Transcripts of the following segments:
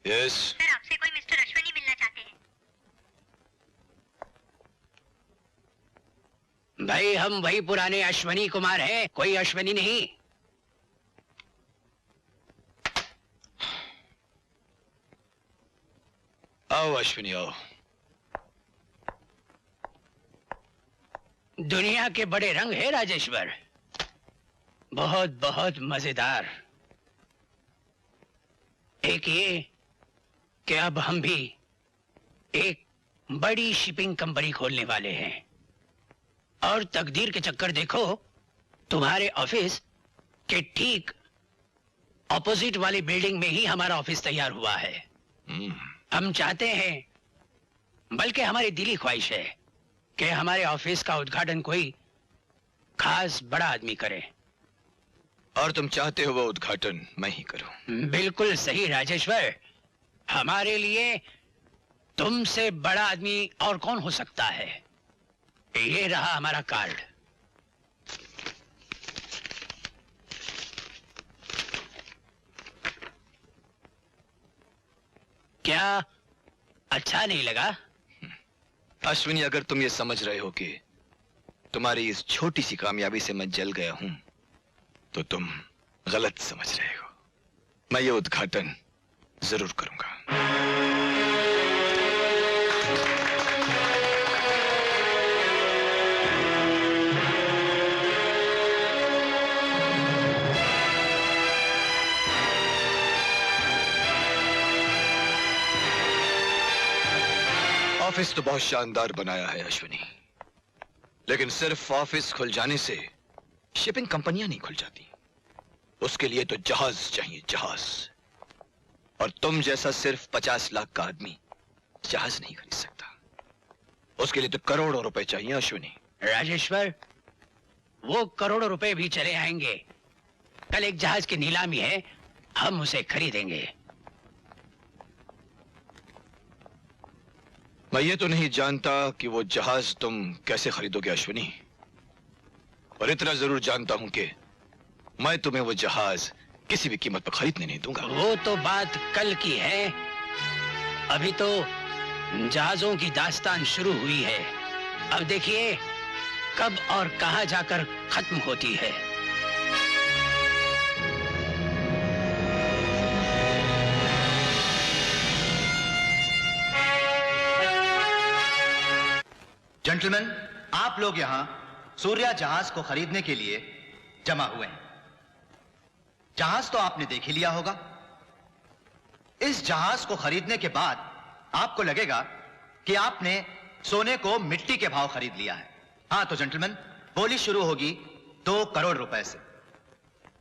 Yes sir, आपसे कोई mister Ashwini मिलना चाहते हैं। भाई हम वही पुराने अश्विनी कुमार हैं, कोई अश्विनी नहीं। आओ अश्विनी आओ। दुनिया के बड़े रंग है राजेश्वर, बहुत बहुत मजेदार। एक ये कि अब हम भी एक बड़ी शिपिंग कंपनी खोलने वाले हैं, और तकदीर के चक्कर देखो, तुम्हारे ऑफिस के ठीक ऑपोजिट वाली बिल्डिंग में ही हमारा ऑफिस तैयार हुआ है। हम चाहते हैं, बल्कि हमारी दिली ख्वाहिश है कि हमारे ऑफिस का उद्घाटन कोई खास बड़ा आदमी करे। और तुम चाहते हो वो उद्घाटन मैं ही करूं? बिल्कुल सही राजेश्वर, हमारे लिए तुमसे बड़ा आदमी और कौन हो सकता है। ये रहा हमारा कार्ड। क्या अच्छा नहीं लगा? अश्विनी, अगर तुम ये समझ रहे हो कि तुम्हारी इस छोटी सी कामयाबी से मैं जल गया हूं, तो तुम गलत समझ रहे हो। मैं ये उद्घाटन जरूर करूंगा। ऑफिस तो बहुत शानदार बनाया है अश्विनी, लेकिन सिर्फ ऑफिस खुल जाने से शिपिंग कंपनियां नहीं खुल जाती। उसके लिए तो जहाज चाहिए, जहाज। और तुम जैसा सिर्फ 50 लाख का आदमी जहाज नहीं खरीद सकता। उसके लिए तो करोड़ों रुपए चाहिए अश्विनी। राजेश्वर, वो करोड़ों रुपए भी चले आएंगे। कल एक जहाज की नीलामी है, हम उसे खरीदेंगे। मैं ये तो नहीं जानता कि वो जहाज तुम कैसे खरीदोगे अश्विनी, और इतना जरूर जानता हूं कि मैं तुम्हें वो जहाज किसी भी कीमत पर खरीदने नहीं दूंगा। वो तो बात कल की है, अभी तो जहाजों की दास्तान शुरू हुई है। अब देखिए कब और कहां जाकर खत्म होती है। जेंटलमैन, आप लोग यहां सूर्या जहाज को खरीदने के लिए जमा हुए हैं। जहाज तो आपने देख ही लिया होगा। इस जहाज को खरीदने के बाद आपको लगेगा कि आपने सोने को मिट्टी के भाव खरीद लिया है। हाँ तो जेंटलमैन, बोली शुरू होगी 2 करोड़ रुपए से।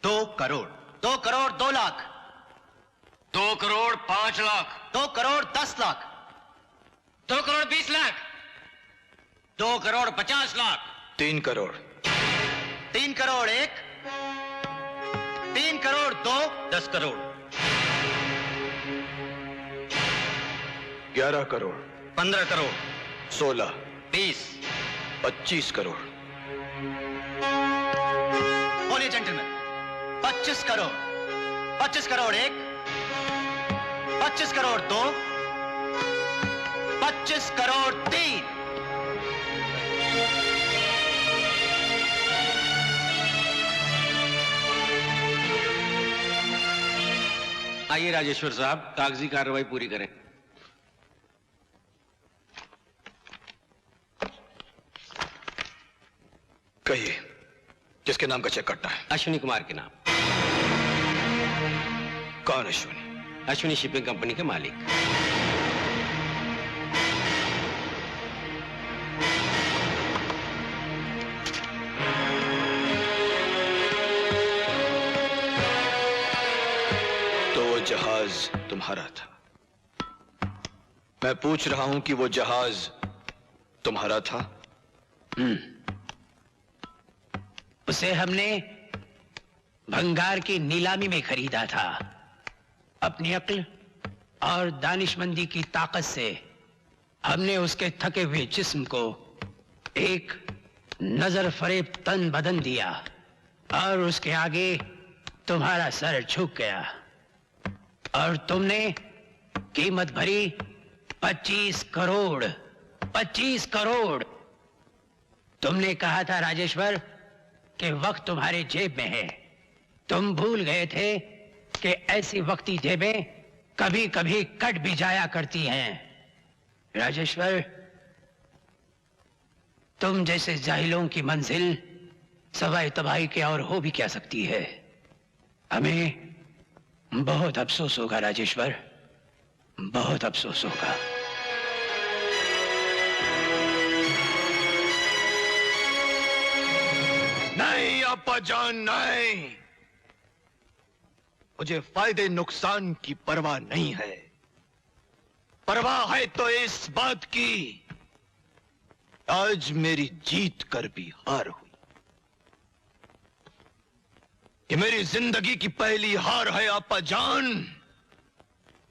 2 करोड़, 2 करोड़ 2 लाख, 2 करोड़ 5 लाख, 2 करोड़ 10 लाख, 2 करोड़ 20 लाख, 2 करोड़ 50 लाख, 3 करोड़, 3 करोड़ 1, 3 करोड़ 2, 10 करोड़, 11 करोड़, 15 करोड़, 16, 20, 25 करोड़। बोलिए जेंटलमैन, 25 करोड़, 25 करोड़ 1, 25 करोड़ 2, 25 करोड़ 3। आइए राजेश्वर साहब, कागजी कार्रवाई पूरी करें। कहिए, किसके नाम का चेक कटना है? अश्विनी कुमार के नाम। कौन अश्विनी? अश्विनी शिपिंग कंपनी के मालिक। तो वो जहाज तुम्हारा था। मैं पूछ रहा हूं कि वो जहाज तुम्हारा था? उसे हमने भंगार की नीलामी में खरीदा था। अपनी अक्ल और दानिशमंदी की ताकत से हमने उसके थके हुए जिस्म को एक नजर फरेब तन बदन दिया, और उसके आगे तुम्हारा सर झुक गया, और तुमने कीमत भरी 25 करोड़। 25 करोड़। तुमने कहा था राजेश्वर कि वक्त तुम्हारे जेब में है। तुम भूल गए थे कि ऐसी वक्ती जेबें कभी कभी कट भी जाया करती हैं। राजेश्वर, तुम जैसे जाहिलों की मंजिल सवाए तबाही के और हो भी क्या सकती है। हमें बहुत अफसोस होगा राजेश्वर, बहुत अफसोस होगा। नहीं अब्बाजान, नहीं। मुझे फायदे नुकसान की परवाह नहीं है। परवाह है तो इस बात की, आज मेरी जीत कर भी हार हुई। ये मेरी जिंदगी की पहली हार है अब्बाजान,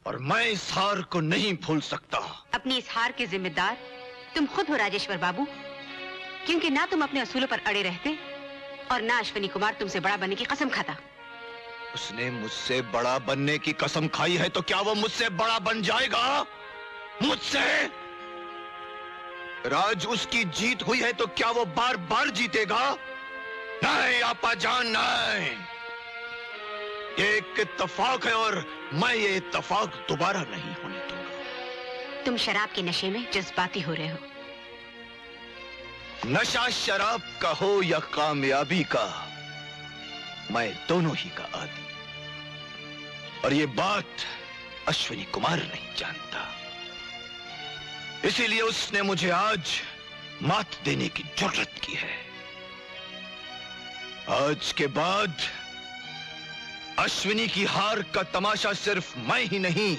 और मैं इस हार को नहीं भूल सकता। अपनी इस हार के जिम्मेदार तुम खुद हो राजेश्वर बाबू, क्योंकि ना तुम अपने असूलों पर अड़े रहते और ना अश्विनी कुमार तुमसे बड़ा बनने की कसम खाता। उसने मुझसे बड़ा बनने की कसम खाई है तो क्या वो मुझसे बड़ा बन जाएगा? मुझसे? राज उसकी जीत हुई है तो क्या वो बार बार जीतेगा? नहीं अब्बाजान, नहीं। ये एक इत्तेफाक है और मैं ये इत्तेफाक दोबारा नहीं होने दूंगा। तुम शराब के नशे में जज्बाती हो रहे हो। नशा शराब का हो या कामयाबी का, मैं दोनों ही का आदी। और ये बात अश्विनी कुमार नहीं जानता, इसीलिए उसने मुझे आज मात देने की जरूरत की है। आज के बाद अश्विनी की हार का तमाशा सिर्फ मैं ही नहीं,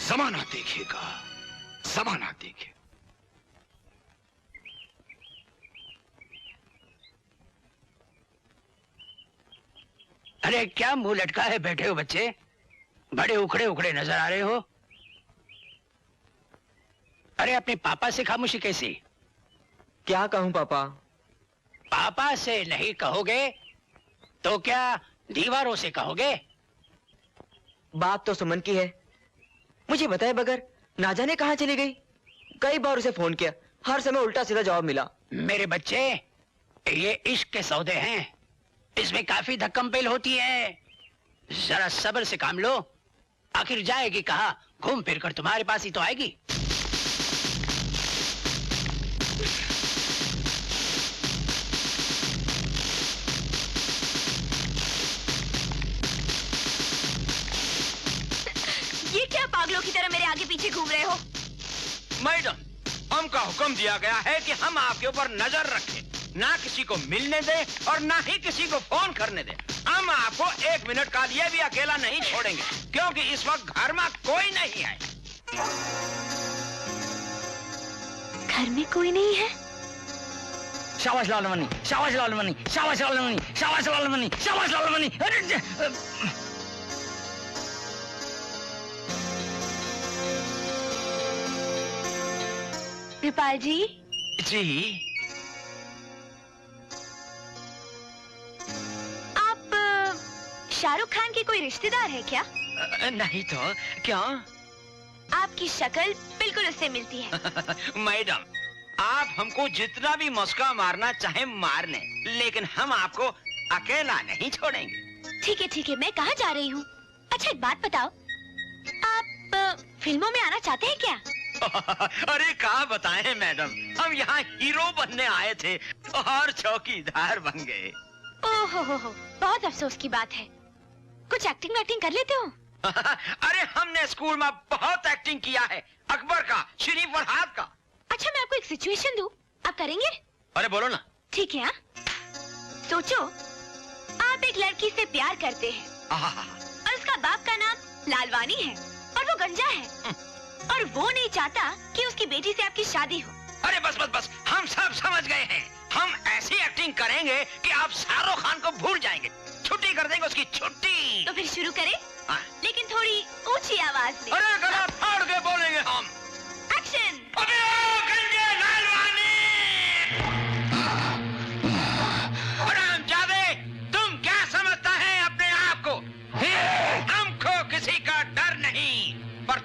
जमाना देखेगा, जमाना देखेगा। अरे क्या मुंह लटका है बैठे हो बच्चे? बड़े उखड़े उखड़े नजर आ रहे हो। अरे अपने पापा से खामोशी कैसी? क्या कहूं पापा? पापा से नहीं कहोगे तो क्या दीवारों से कहोगे? बात तो सुमन की है, मुझे बताए बगैर ना जाने कहां चली गई। कई बार उसे फोन किया, हर समय उल्टा सीधा जवाब मिला। मेरे बच्चे, ये इश्क के सौदे हैं, इसमें काफी धक्कम पेल होती है। जरा सब्र से काम लो, आखिर जाएगी कहां? घूम फिर कर तुम्हारे पास ही तो आएगी। ये क्या पागलों की तरह मेरे आगे पीछे घूम रहे हो? मैडम, हमका हुक्म दिया गया है कि हम आपके ऊपर नजर रखें, ना किसी को मिलने दे और ना ही किसी को फोन करने दे। हम आपको 1 मिनट का लिए भी अकेला नहीं छोड़ेंगे, क्योंकि इस वक्त घर में कोई नहीं है। घर में कोई नहीं है? शाबाश लालमनी, शाबाश लालमनी, शाबाश लालमनी, शाबाश लालमनी, शाबाश लालमनी। कृपाल जी, जी, आप शाहरुख खान के कोई रिश्तेदार है क्या? नहीं तो क्या? आपकी शक्ल बिल्कुल उससे मिलती है। मैडम, आप हमको जितना भी मस्का मारना चाहे मार लें, लेकिन हम आपको अकेला नहीं छोड़ेंगे। ठीक है, मैं कहाँ जा रही हूँ? अच्छा एक बात बताओ, आप फिल्मों में आना चाहते हैं क्या? अरे कहा बताएं मैडम, हम यहाँ हीरो बनने आए थे और चौकीदार बन गए। ओहो हो, बहुत अफसोस की बात है। कुछ एक्टिंग वैक्टिंग कर लेते हो? अरे हमने स्कूल में बहुत एक्टिंग किया है, अकबर का, शरीफ फरहाद का। अच्छा मैं आपको एक सिचुएशन दूं, आप करेंगे? अरे बोलो ना। ठीक है। सोचो आप एक लड़की से प्यार करते हैं और उसका बाप का नाम लालवानी है और वो गंजा है और वो नहीं चाहता कि उसकी बेटी से आपकी शादी हो। अरे बस बस बस, हम सब समझ गए हैं। हम ऐसी एक्टिंग करेंगे कि आप शाहरुख खान को भूल जाएंगे, छुट्टी कर देंगे उसकी, छुट्टी। तो फिर शुरू करें? हाँ। लेकिन थोड़ी ऊंची आवाज में। अरे गला फाड़ के बोलेंगे हम। एक्शन। अबे ओ गंजे लालवानी! हरामजादे, तुम क्या समझता है अपने आप को? हमको किसी का डर नहीं, पर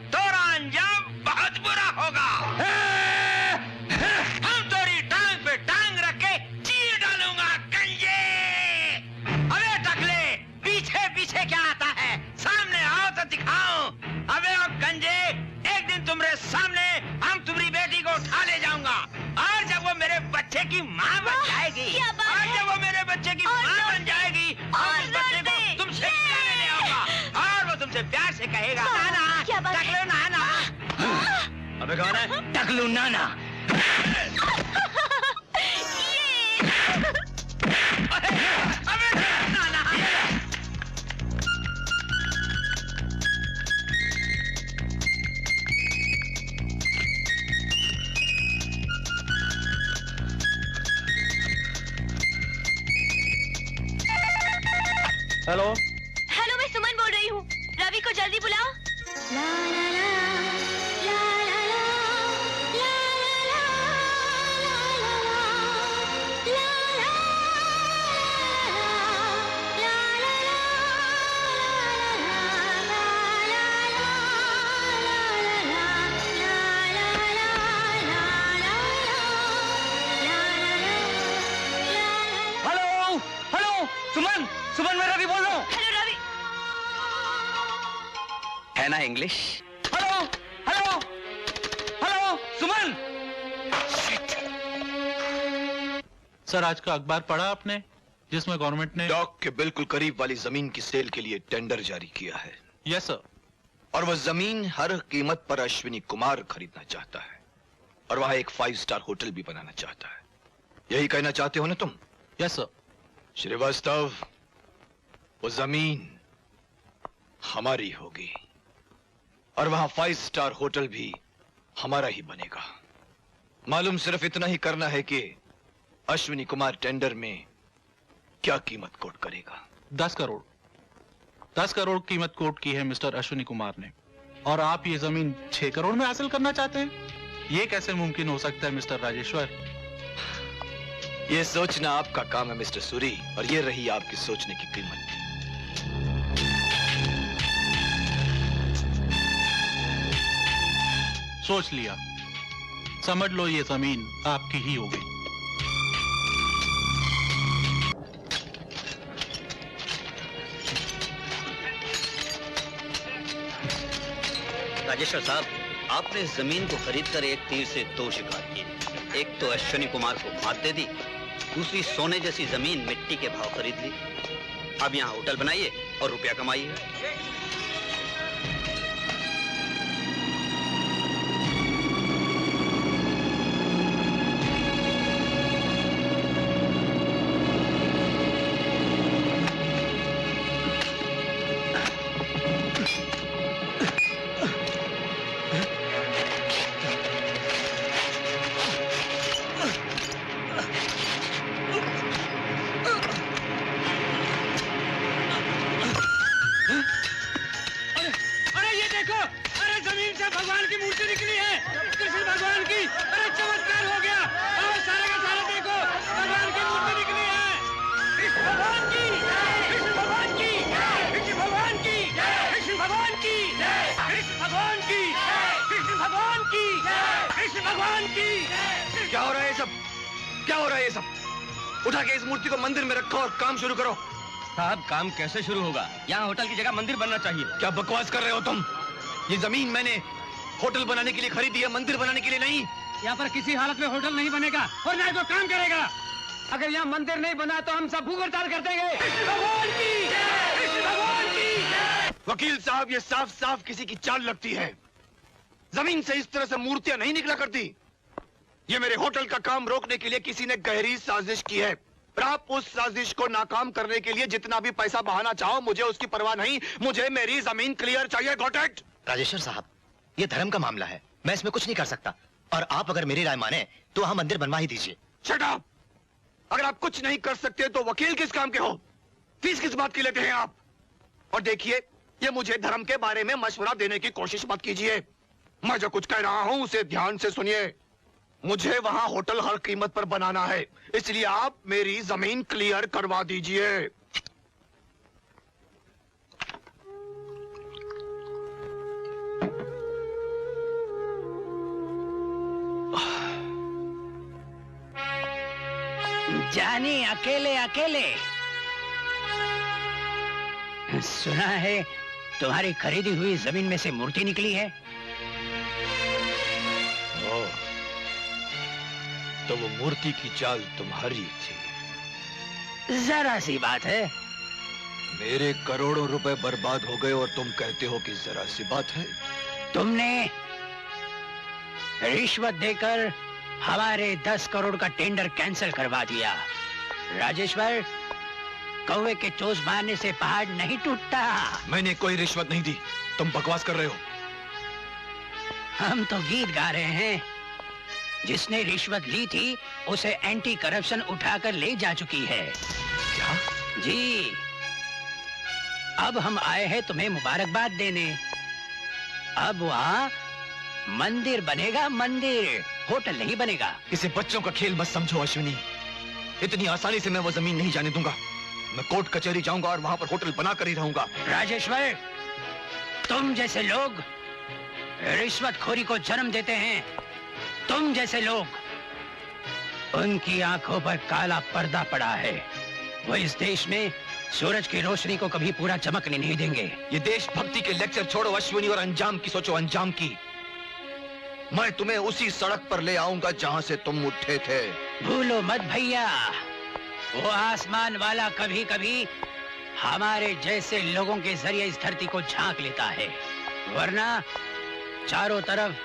बच्चे की माँ बन जाएगी। क्या बात और है? जब वो मेरे बच्चे की और माँ जोर बन जाएगी और उस बच्चे जोर को से। तुमसे प्यार ले आओगा और वो तुमसे प्यार से कहेगा नाना, क्या बात है? टकलू नाना। अबे कौन है? टकलू नाना। अबे नाना। हेलो, हेलो, मैं सुमन बोल रही हूँ। रवि को जल्दी बुलाओ। ला ला ला, ला ला ला, ला ला ला, ला ला ला, ला ला ला, ला ला ला, हेलो, हेलो, सुमन, सुमन मैं रवि बोल रहा हूँ। हेलो रवि। है ना इंग्लिश? हेलो, हेलो, हेलो, सुमन। सर, आज का अखबार पढ़ा आपने जिसमें गवर्नमेंट ने डॉक के बिल्कुल करीब वाली जमीन की सेल के लिए टेंडर जारी किया है। Yes sir. और वह जमीन हर कीमत पर अश्विनी कुमार खरीदना चाहता है और वहां एक 5 स्टार होटल भी बनाना चाहता है। यही कहना चाहते हो ना तुम? Yes sir. श्रीवास्तव, वो जमीन हमारी होगी और वहां 5 स्टार होटल भी हमारा ही बनेगा। मालूम सिर्फ इतना ही करना है कि अश्विनी कुमार टेंडर में क्या कीमत कोट करेगा। 10 करोड़ 10 करोड़ कीमत कोट की है मिस्टर अश्विनी कुमार ने, और आप ये जमीन 6 करोड़ में हासिल करना चाहते हैं? ये कैसे मुमकिन हो सकता है मिस्टर राजेश्वर? ये सोचना आपका काम है मिस्टर सूरी, और ये रही आपकी सोचने की कीमत। सोच लिया, समझ लो ये जमीन आपकी ही हो गई। राजेश्वर साहब, आपने इस जमीन को खरीदकर एक तीर से 2 शिकार किए। एक तो अश्विनी कुमार को मात दे दी, दूसरी सोने जैसी जमीन मिट्टी के भाव खरीद ली। अब यहाँ होटल बनाइए और रुपया कमाइए। अरे ये देखो, अरे जमीन से भगवान की मूर्ति निकली है, कृष्ण भगवान की। अरे चमत्कार हो गया। अरे सारे के सारे देखो, भगवान की मूर्ति निकली है। कृष्ण भगवान की, कृष्ण भगवान की, कृष्ण भगवान की, कृष्ण भगवान की, कृष्ण भगवान की, कृष्ण भगवान की, कृष्ण भगवान की। क्या हो रहा है ये सब? क्या हो रहा है ये सब? उठा के इस मूर्ति को मंदिर में रखो और काम शुरू करो। साहब, काम कैसे शुरू होगा? यहाँ होटल की जगह मंदिर बनना चाहिए। क्या बकवास कर रहे हो तुम? ये जमीन मैंने होटल बनाने के लिए खरीदी है, मंदिर बनाने के लिए नहीं। यहाँ पर किसी हालत में होटल नहीं बनेगा और ना ही कोई काम करेगा। अगर यहाँ मंदिर नहीं बना तो हम सब भूख हड़ताल कर देंगे। कृष्ण भगवान की, कृष्ण भगवान की। वकील साहब, ये साफ साफ किसी की चाल लगती है। जमीन से इस तरह से मूर्तियां नहीं निकला करती। ये मेरे होटल का काम रोकने के लिए किसी ने गहरी साजिश की है। और आप उस साजिश को नाकाम करने के लिए जितना भी पैसा बहाना चाहो, मुझे उसकी परवाह नहीं। मुझे मेरी जमीन क्लियर चाहिए। Got it? राजेश्वर साहब, ये धर्म का मामला है, मैं इसमें कुछ नहीं कर सकता। और आप अगर मेरी राय माने तो वहां मंदिर बनवा ही दीजिए। Shut up! अगर आप कुछ नहीं कर सकते तो वकील किस काम के हो? फीस किस बात की लेते हैं आप? और देखिए, ये मुझे धर्म के बारे में मशवरा देने की कोशिश मत कीजिए। मैं जो कुछ कह रहा हूं उसे ध्यान से सुनिए। मुझे वहां होटल हर कीमत पर बनाना है, इसलिए आप मेरी जमीन क्लियर करवा दीजिए। जानी अकेले अकेले। सुना है तुम्हारी खरीदी हुई जमीन में से मूर्ति निकली है। तो वो मूर्ति की चाल तुम्हारी थी। जरा सी बात है। मेरे करोड़ों रुपए बर्बाद हो गए और तुम कहते हो कि जरा सी बात है। तुमने रिश्वत देकर हमारे 10 करोड़ का टेंडर कैंसिल करवा दिया। राजेश्वर, कौवे के चोंच मारने से पहाड़ नहीं टूटता। मैंने कोई रिश्वत नहीं दी, तुम बकवास कर रहे हो। हम तो गीत गा रहे हैं। जिसने रिश्वत ली थी उसे एंटी करप्शन उठाकर ले जा चुकी है। क्या? जी, अब हम आए हैं तुम्हें मुबारकबाद देने। अब वहाँ मंदिर बनेगा, मंदिर, होटल नहीं बनेगा। इसे बच्चों का खेल मत समझो अश्विनी। इतनी आसानी से मैं वो जमीन नहीं जाने दूंगा। मैं कोर्ट कचहरी जाऊंगा और वहां पर होटल बना कर ही रहूंगा। राजेश्वर, तुम जैसे लोग रिश्वतखोरी को जन्म देते हैं। तुम जैसे लोग, उनकी आंखों पर काला पर्दा पड़ा है। वो इस देश में सूरज की रोशनी को कभी पूरा चमकने नहीं देंगे। ये देशभक्ति के लेक्चर छोड़ो अश्विनी और अंजाम की सोचो, अंजाम की। मैं तुम्हें उसी सड़क पर ले आऊंगा जहां से तुम उठे थे। भूलो मत भैया, वो आसमान वाला कभी कभी हमारे जैसे लोगों के जरिए इस धरती को झांक लेता है, वरना चारों तरफ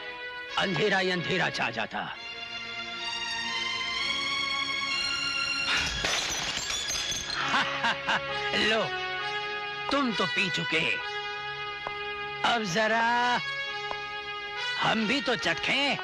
अंधेरा ही अंधेरा छा जाता। लो, तुम तो पी चुके, अब जरा हम भी तो चखें।